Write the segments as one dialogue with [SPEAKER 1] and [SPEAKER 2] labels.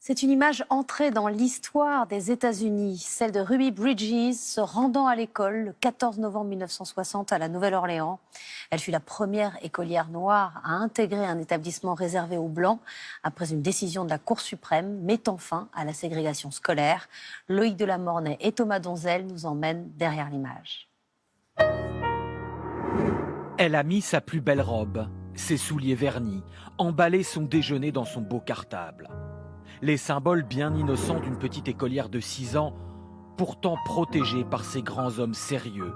[SPEAKER 1] C'est une image entrée dans l'histoire des États-Unis, celle de Ruby Bridges se rendant à l'école le 14 novembre 1960 à la Nouvelle-Orléans. Elle fut la première écolière noire à intégrer un établissement réservé aux Blancs après une décision de la Cour suprême mettant fin à la ségrégation scolaire. Loïc Delamornay et Thomas Donzel nous emmènent derrière l'image.
[SPEAKER 2] Elle a mis sa plus belle robe, ses souliers vernis, emballé son déjeuner dans son beau cartable. Les symboles bien innocents d'une petite écolière de 6 ans, pourtant protégée par ces grands hommes sérieux,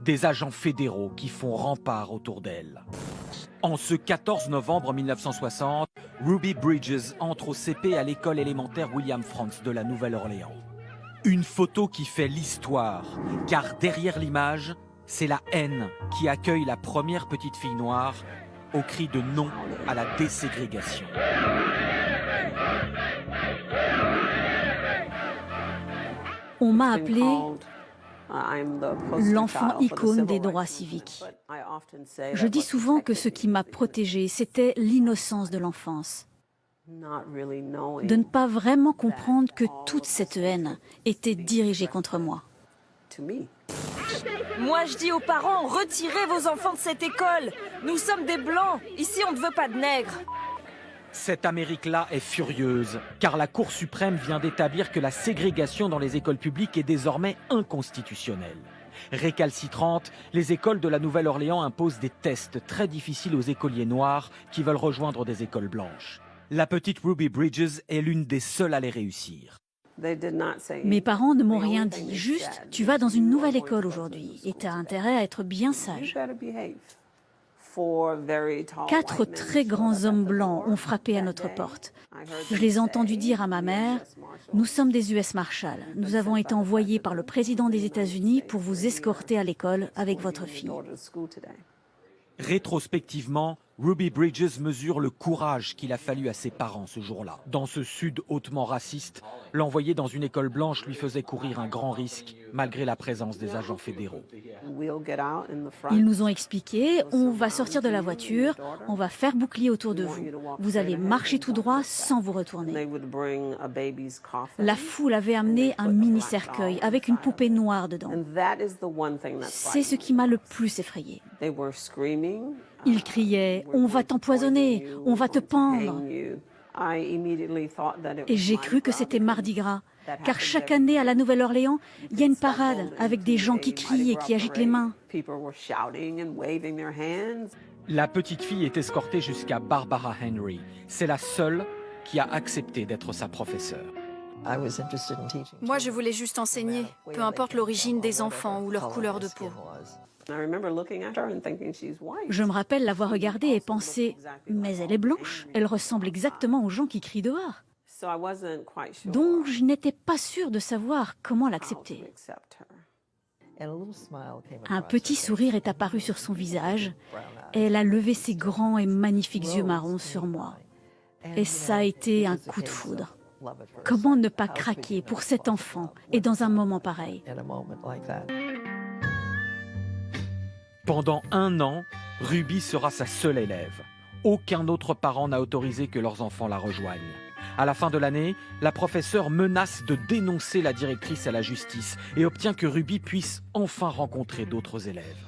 [SPEAKER 2] des agents fédéraux qui font rempart autour d'elle. En ce 14 novembre 1960, Ruby Bridges entre au CP à l'école élémentaire William Frantz de la Nouvelle-Orléans. Une photo qui fait l'histoire, car derrière l'image, c'est la haine qui accueille la première petite fille noire au cri de non à la déségrégation.
[SPEAKER 3] On m'a appelé l'enfant icône des droits civiques. Je dis souvent que ce qui m'a protégée, c'était l'innocence de l'enfance. De ne pas vraiment comprendre que toute cette haine était dirigée contre moi.
[SPEAKER 4] Moi, je dis aux parents, retirez vos enfants de cette école. Nous sommes des Blancs. Ici, on ne veut pas de nègres.
[SPEAKER 2] Cette Amérique-là est furieuse, car la Cour suprême vient d'établir que la ségrégation dans les écoles publiques est désormais inconstitutionnelle. Récalcitrantes, les écoles de la Nouvelle-Orléans imposent des tests très difficiles aux écoliers noirs qui veulent rejoindre des écoles blanches. La petite Ruby Bridges est l'une des seules à les réussir.
[SPEAKER 3] Mes parents ne m'ont rien dit, juste tu vas dans une nouvelle école aujourd'hui et tu as intérêt à être bien sage. 4 très grands hommes blancs ont frappé à notre porte. Je les ai entendus dire à ma mère, « Nous sommes des US Marshals. Nous avons été envoyés par le président des États-Unis pour vous escorter à l'école avec votre fille. »
[SPEAKER 2] Rétrospectivement, Ruby Bridges mesure le courage qu'il a fallu à ses parents ce jour-là. Dans ce sud hautement raciste, l'envoyer dans une école blanche lui faisait courir un grand risque, malgré la présence des agents fédéraux.
[SPEAKER 3] Ils nous ont expliqué, on va sortir de la voiture, on va faire bouclier autour de vous. Vous allez marcher tout droit sans vous retourner. La foule avait amené un mini-cercueil avec une poupée noire dedans. C'est ce qui m'a le plus effrayée. Ils criaient « On va t'empoisonner, on va te pendre ». Et j'ai cru que c'était Mardi Gras, car chaque année à la Nouvelle-Orléans, il y a une parade avec des gens qui crient et qui agitent les mains.
[SPEAKER 2] La petite fille est escortée jusqu'à Barbara Henry. C'est la seule qui a accepté d'être sa professeure.
[SPEAKER 5] Moi, je voulais juste enseigner, peu importe l'origine des enfants ou leur couleur de peau.
[SPEAKER 3] Je me rappelle l'avoir regardée et pensé « Mais elle est blanche, elle ressemble exactement aux gens qui crient dehors. » Donc je n'étais pas sûre de savoir comment l'accepter. Un petit sourire est apparu sur son visage et elle a levé ses grands et magnifiques yeux marrons sur moi. Et ça a été un coup de foudre. Comment ne pas craquer pour cet enfant et dans un moment pareil?
[SPEAKER 2] Pendant 1 an, Ruby sera sa seule élève. Aucun autre parent n'a autorisé que leurs enfants la rejoignent. À la fin de l'année, la professeure menace de dénoncer la directrice à la justice et obtient que Ruby puisse enfin rencontrer d'autres élèves.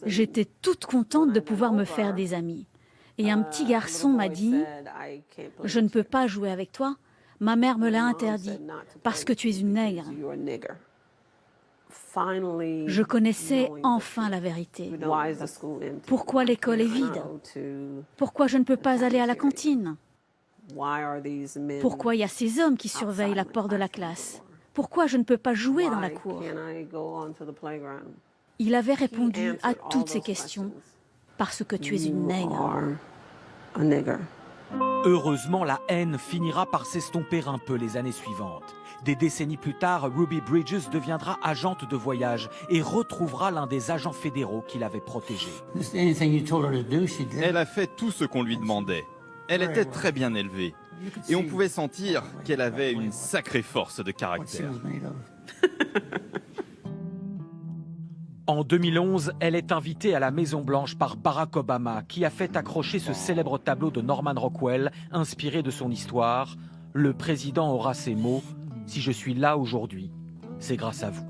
[SPEAKER 3] J'étais toute contente de pouvoir me faire des amis. Et un petit garçon m'a dit « Je ne peux pas jouer avec toi. Ma mère me l'a interdit parce que tu es une nègre. » Je connaissais enfin la vérité. Pourquoi l'école est vide? Pourquoi je ne peux pas aller à la cantine? Pourquoi il y a ces hommes qui surveillent la porte de la classe? Pourquoi je ne peux pas jouer dans la cour? Il avait répondu à toutes ces questions parce que tu es une nègre.
[SPEAKER 2] Heureusement, la haine finira par s'estomper un peu les années suivantes. Des décennies plus tard, Ruby Bridges deviendra agente de voyage et retrouvera l'un des agents fédéraux qui l'avait protégée.
[SPEAKER 6] Elle a fait tout ce qu'on lui demandait. Elle était très bien élevée. Et on pouvait sentir qu'elle avait une sacrée force de caractère.
[SPEAKER 2] En 2011, elle est invitée à la Maison-Blanche par Barack Obama, qui a fait accrocher ce célèbre tableau de Norman Rockwell, inspiré de son histoire. Le président aura ces mots : « Si je suis là aujourd'hui, c'est grâce à vous. »